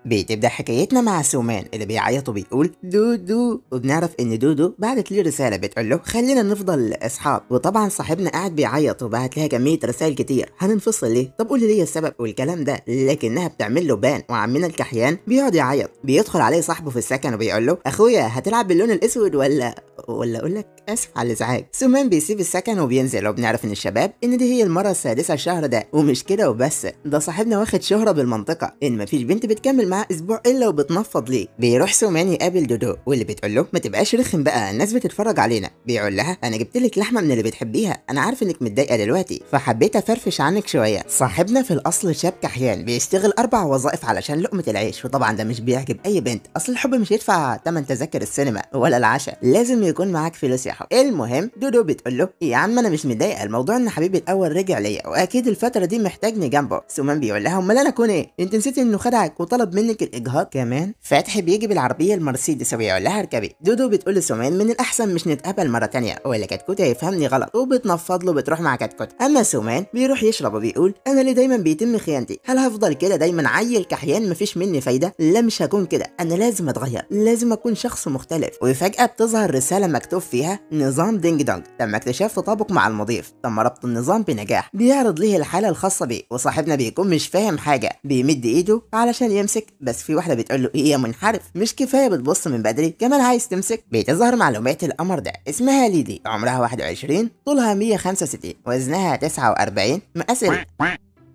بتبدأ حكايتنا مع سومان اللي بيعيط وبيقول دودو، وبنعرف ان دودو بعتت ليه رسالة بتقول له خلينا نفضل اصحاب. وطبعا صاحبنا قاعد بيعيط وبعت لها كمية رسائل كتير، هننفصل ليه؟ طب قولي ليه السبب والكلام ده، لكنها بتعمل له بان. وعمنا الكحيان بيقعد يعيط، بيدخل عليه صاحبه في السكن وبيقول له اخويا هتلعب باللون الاسود ولا اقول لك اسف على الازعاج. سومان بيسيب السكن وبينزل، وبنعرف ان الشباب ان دي هي المرة السادسة الشهر ده. ومش كده وبس، ده صاحبنا واخد شهرة بالمنطقة ان مفيش بنت بتكمل معاه اسبوع الا وبتنفض ليه. بيروح سومان يقابل دودو واللي بتقول له ما تبقاش رخم بقى، الناس بتتفرج علينا. بيقول لها انا جبت لك لحمه من اللي بتحبيها، انا عارف انك متضايقه دلوقتي فحبيت افرفش عنك شويه. صاحبنا في الاصل شاب كحيان بيشتغل 4 وظائف علشان لقمه العيش، وطبعا ده مش بيعجب اي بنت. اصل الحب مش يدفع تمن تذاكر السينما ولا العشاء، لازم يكون معاك فلوس يا حب. المهم دودو بتقول له يا عم انا مش متضايقه، الموضوع ان حبيبي الاول رجع ليا واكيد الفتره دي محتاجني جنبه. سومان بيقول لها امال انا اكون ايه؟ انت نسيتي انه خدعك وطلب منك الاجهاض كمان؟ فتحي بيجي بالعربيه المرسيدس وبيقول لها اركبي. دودو بتقول لسومان من الاحسن مش نتقابل مره تانية ولا كتكوت هيفهمني غلط، وبتنفض له بتروح مع كتكوت. اما سومان بيروح يشرب وبيقول انا اللي دايما بيتم خيانتي، هل هفضل كده دايما عيل كحيان مفيش مني فايده؟ لا مش هكون كده، انا لازم اتغير، لازم اكون شخص مختلف. وفجاه بتظهر رساله مكتوب فيها نظام دينج دونج تم اكتشاف تطابق مع المضيف، تم ربط النظام بنجاح. بيعرض ليه الحاله الخاصه بيه، وصاحبنا بيكون مش فاهم حاجه، بيمد ايده علشان يمسك، بس في واحده بتقول له ايه يا منحرف، مش كفايه بتبص من بدري كمان عايز تمسك؟ بتظهر معلومات القمر ده اسمها ليدي، عمرها 21، طولها 165، وزنها 49، مقاس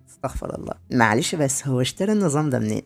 استغفر الله معلش بس هو اشترى النظام ده منين؟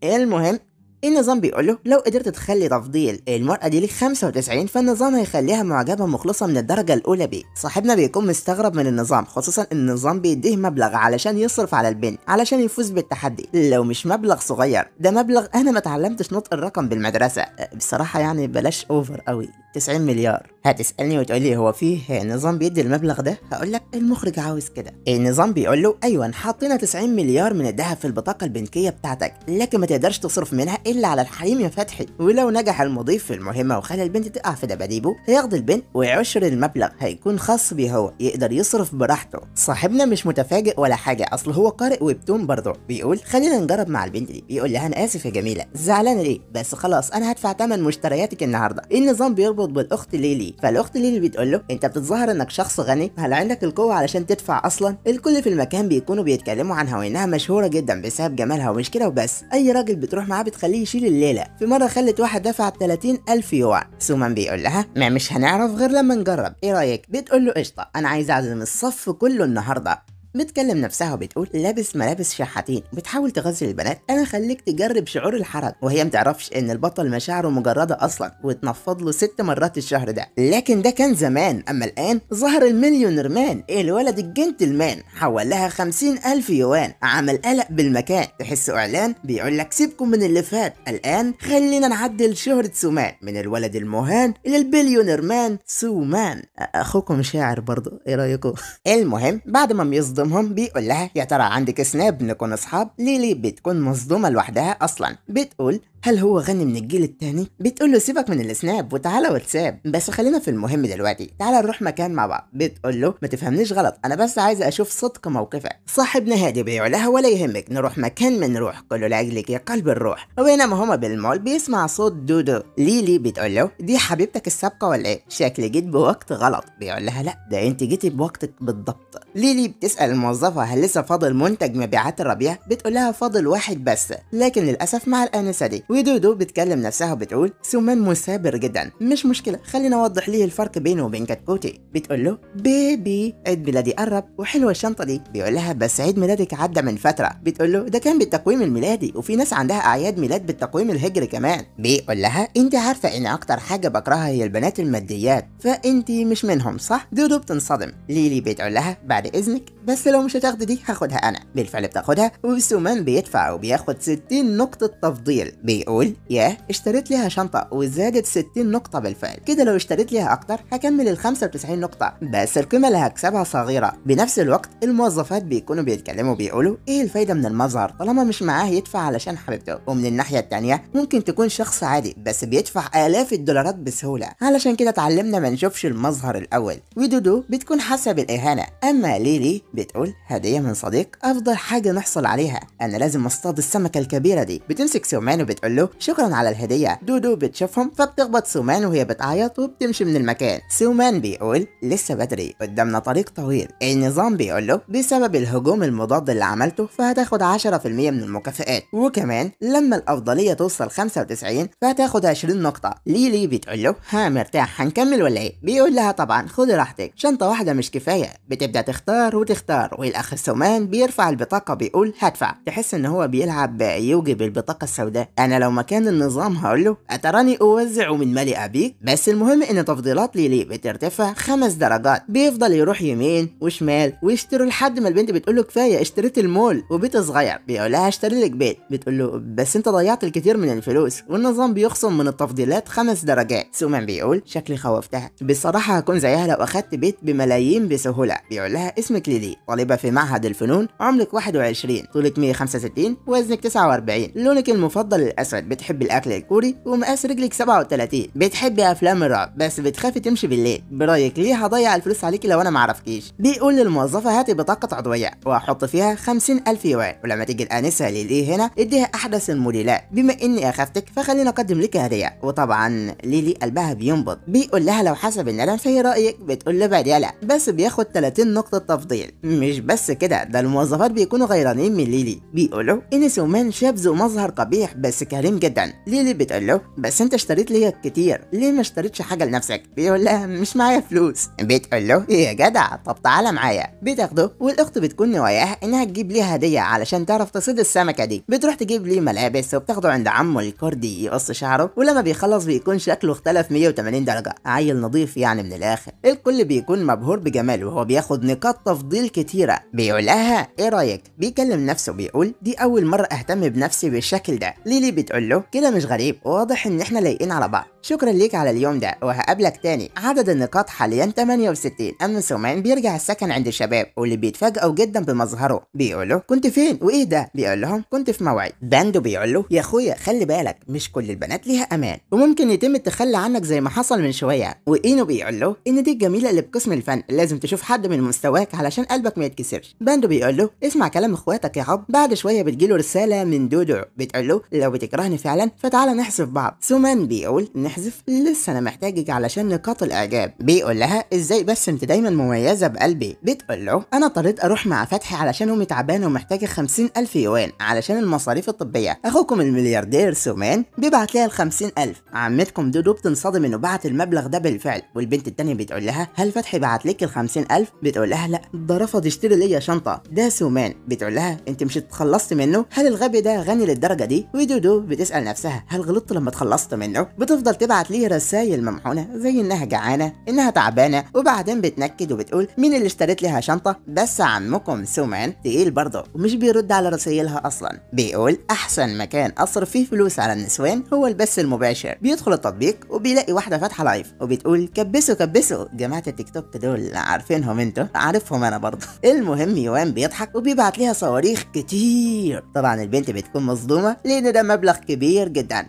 المهم النظام بيقول له لو قدرت تخلي تفضيل المرأة دي ليك 95 فالنظام هيخليها معجبة مخلصة من الدرجة الأولى بيه. صاحبنا بيكون مستغرب من النظام، خصوصا إن النظام بيديه مبلغ علشان يصرف على البنت علشان يفوز بالتحدي. لو مش مبلغ صغير، ده مبلغ أنا ما اتعلمتش نطق الرقم بالمدرسة بصراحة، يعني بلاش أوفر قوي، 90 مليار. هتسألني وتقولي هو فيه نظام بيدي المبلغ ده؟ هقول لك المخرج عاوز كده. النظام بيقول له ايوه حاطين 90 مليار من الذهب في البطاقة البنكية بتاعتك، لكن ما تقدرش تصرف منها الا على الحريم يا فتحي. ولو نجح المضيف في المهمة وخلى البنت تقع في دباديبه هياخد البنت وعشر المبلغ هيكون خاص بيه هو، يقدر يصرف براحته. صاحبنا مش متفاجئ ولا حاجة، اصل هو قارئ ويبتون برضه. بيقول خلينا نجرب مع البنت دي. بيقول لها انا اسف يا جميلة، زعلانة ليه؟ بس خلاص انا هدفع ثمن مشترياتك النهارده. النظام بيربط بالاخت ليلي، فالاخت ليلي بتقول له انت بتتظاهر انك شخص غني، هل عندك القوه علشان تدفع اصلا؟ الكل في المكان بيكونوا بيتكلموا عنها وانها مشهوره جدا بسبب جمالها، ومش كده وبس، اي راجل بتروح معاه بتخليه يشيل الليله. في مره خلت واحد دفع 30,000 يوان. سومان بيقول لها ما مش هنعرف غير لما نجرب، ايه رايك؟ بتقول له قشطه، انا عايز اعزم الصف كله النهارده. بتكلم نفسها وبتقول لابس ملابس شحاتين، بتحاول تغزل البنات، انا خليك تجرب شعور الحرج، وهي متعرفش ان البطل مشاعره مجرده اصلا، وتنفض له 6 مرات الشهر ده. لكن ده كان زمان، اما الان ظهر المليونير مان، الولد الجنتلمان، حول لها 50,000 يوان، عمل قلق بالمكان. تحسه اعلان بيقول لك سيبكم من اللي فات، الان خلينا نعدل شهرة سومان من الولد المهان الى البليونير مان سومان. اخوكم شاعر برضه، ايه رايكم؟ المهم بعد ما بيصدم بيقول لها يا ترى عندك سناب نكون اصحاب؟ ليلي بتكون مصدومه لوحدها اصلا، بتقول هل هو غني من الجيل التاني؟ بتقول له سيبك من السناب وتعالى واتساب، بس خلينا في المهم دلوقتي، تعالى نروح مكان مع بعض. بتقول له ما تفهمنيش غلط، انا بس عايزه اشوف صدق موقفك. صاحبنا هادي بيقول لها ولا يهمك، نروح مكان من نروح، كله لاجلك يا قلب الروح. وبينما هما بالمول بيسمع صوت دودو. ليلي بتقول له دي حبيبتك السابقه ولا ايه؟ شكلي جيت بوقت غلط. بيقول لها لا ده انت جيتي بوقتك بالضبط. ليلي بتسال الموظفه هل لسه فاضل منتج مبيعات الربيع؟ بتقول لها فاضل واحد بس، لكن للاسف مع الانسه دي. ودودو بتكلم نفسها وبتقول سومان مثابر جدا، مش مشكله خلينا اوضح ليه الفرق بينه وبين كتكوتي. بتقول له بيبي عيد ميلادي قرب وحلوه الشنطه دي. بيقول لها بس عيد ميلادك عدى من فتره. بتقول له ده كان بالتقويم الميلادي، وفي ناس عندها اعياد ميلاد بالتقويم الهجري كمان. بيقول لها انت عارفه ان اكتر حاجه بكرهها هي البنات الماديات، فانت مش منهم صح؟ دودو بتنصدم. ليلي بتقول لها بعد اذنك، بس لو مش هتاخدي دي هاخدها انا. بالفعل بتاخدها، وسومان بيدفع وبياخد 60 نقطه تفضيل. بيقول بيقول ياه اشتريت ليها شنطة وزادت 60 نقطة بالفعل، كده لو اشتريت ليها اكتر هكمل ال 95 نقطة، بس القيمة اللي هكسبها صغيرة. بنفس الوقت الموظفات بيكونوا بيتكلموا بيقولوا ايه الفايدة من المظهر طالما مش معاه يدفع علشان حبيبته. ومن الناحية التانية ممكن تكون شخص عادي بس بيدفع آلاف الدولارات بسهولة، علشان كده اتعلمنا ما نشوفش المظهر الاول. ودودو بتكون حاسة بالاهانة. اما ليلي بتقول هدية من صديق افضل حاجة نحصل عليها، انا لازم اصطاد السمكة الكبيرة دي. بتمسك سومان وبتقول له شكرا على الهدية. دودو بتشوفهم فبتخبط سومان وهي بتعيط وبتمشي من المكان. سومان بيقول لسه بدري قدامنا طريق طويل. النظام بيقول له بسبب الهجوم المضاد اللي عملته فهتاخد 10% من المكافآت، وكمان لما الافضلية توصل 95 فهتاخد 20 نقطة. ليلي بتقول له ها مرتاح هنكمل ولا ايه؟ بيقول لها طبعا خدي راحتك، شنطة واحدة مش كفاية. بتبدأ تختار وتختار، والاخ سومان بيرفع البطاقة بيقول هدفع. تحس ان هو بيلعب يوجي بالبطاقة السوداء. انا لو مكان النظام هقول له اتراني اوزع من مالي ابيك. بس المهم ان تفضيلات ليلي بترتفع 5 درجات. بيفضل يروح يمين وشمال ويشتروا لحد ما البنت بتقول له كفايه اشتريت المول وبيت صغير. بيقول لها اشتري لك بيت. بتقول له بس انت ضيعت الكثير من الفلوس، والنظام بيخصم من التفضيلات 5 درجات. سومان بيقول شكلي خوفتها، بصراحه هكون زيها لو اخدت بيت بملايين بسهوله. بيقول لها اسمك ليلي، طالبه في معهد الفنون، عمرك 21، طولك 165، وزنك 49، لونك المفضل الاسود، بتحب الاكل الكوري، ومقاس رجلك 37، بتحبي افلام الرعب بس بتخافي تمشي بالليل. برايك ليه هضيع الفلوس عليكي لو انا معرفكيش؟ بيقول للموظفه هاتي بطاقه عضويه واحط فيها 50,000 يوان، ولما تيجي الانسه ليلي هنا اديها احدث الموديلات. بما اني اخفتك فخليني اقدم لك هديه. وطبعا ليلي قلبها بينبض. بيقول لها لو حسب الندم فهي رايك؟ بتقول له بديله، بس بياخد 30 نقطه تفضيل. مش بس كده، ده الموظفات بيكونوا غيرانين من ليلي. بيقولوا ان سومان شاب ذو مظهر قبيح بس كريم جدا. ليلي بتقول له بس انت اشتريت ليا كتير، ليه ما اشتريتش حاجه لنفسك؟ بيقول لها مش معايا فلوس. بتقول له ايه يا جدع، طب تعالى معايا. بتاخده والاخت بتكون نواياها انها تجيب ليه هديه علشان تعرف تصيد السمكه دي. بتروح تجيب ليه ملابس وبتاخده عند عمه الكردي يقص شعره، ولما بيخلص بيكون شكله اختلف 180 درجه، عيل نظيف يعني من الاخر. الكل بيكون مبهور بجماله وهو بياخد نقاط تفضيل كتيره. بيقول لها ايه رايك؟ بيكلم نفسه بيقول دي اول مره اهتم بنفسي بالشكل ده. ليلي بتقول له كده مش غريب، واضح ان احنا لايقين على بعض. شكرا ليك على اليوم ده وهقابلك تاني. عدد النقاط حاليا 68. اما سومان بيرجع السكن عند الشباب واللي بيتفاجئوا جدا بمظهره. بيقولوا كنت فين وايه ده؟ بيقول لهم كنت في موعد. باندو بيقول له يا اخويا خلي بالك مش كل البنات ليها امان، وممكن يتم التخلي عنك زي ما حصل من شويه. واينو بيقول له ان دي الجميله اللي بقسم الفن، لازم تشوف حد من مستواك علشان قلبك ما يتكسرش. باندو بيقول له اسمع كلام اخواتك يا حب. بعد شويه بتجيله رساله من دودو بتقول له لو بتكرهني فعلا فتعالى نحذف بعض. سومان بيقول نحذف؟ لسه انا محتاجك علشان نقاط الاعجاب. بيقول لها ازاي بس انت دايما مميزه بقلبي. بتقول له انا اضطريت اروح مع فتحي علشان امي تعبانه ومحتاجه 50,000 يوان علشان المصاريف الطبيه. اخوكم الملياردير سومان بيبعت لها ال 50,000. عمتكم دودو بتنصدم انه بعت المبلغ ده بالفعل. والبنت التانيه بتقول لها هل فتحي بعت لك ال 50,000؟ بتقول لها لا، ده رفض يشتري ليا شنطه. ده سومان. بتقول لها انت مش اتخلصت منه؟ هل الغبي ده غني للدرجه دي؟ ودودو بتسال نفسها هل غلطت لما اتخلصت منه؟ بتفضل تبعت ليه رسائل ممحونه زي انها جعانه، انها تعبانه، وبعدين بتنكد وبتقول مين اللي اشتريت لها شنطه؟ بس عمكم سومان تقيل برضه ومش بيرد على رسائلها اصلا. بيقول احسن مكان اصرف فيه فلوس على النسوان هو البث المباشر. بيدخل التطبيق وبيلاقي واحده فاتحه لايف وبتقول كبسوا كبسوا. جماعه التيك توك دول عارفينهم انتوا؟ عارفهم انا برضه. المهم يوان بيضحك وبيبعت ليها صواريخ كتير. طبعا البنت بتكون مصدومه لان ده مبلغ كبير جدا.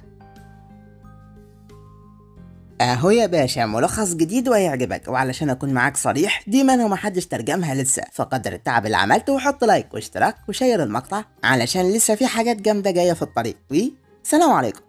اهو يا باشا ملخص جديد وهيعجبك، وعلشان اكون معاك صريح دي منها ومحدش ترجمها لسه، فقدر التعب اللي عملته وحط لايك واشتراك وشير المقطع علشان لسه في حاجات جامده جايه في الطريق. وسلام عليكم.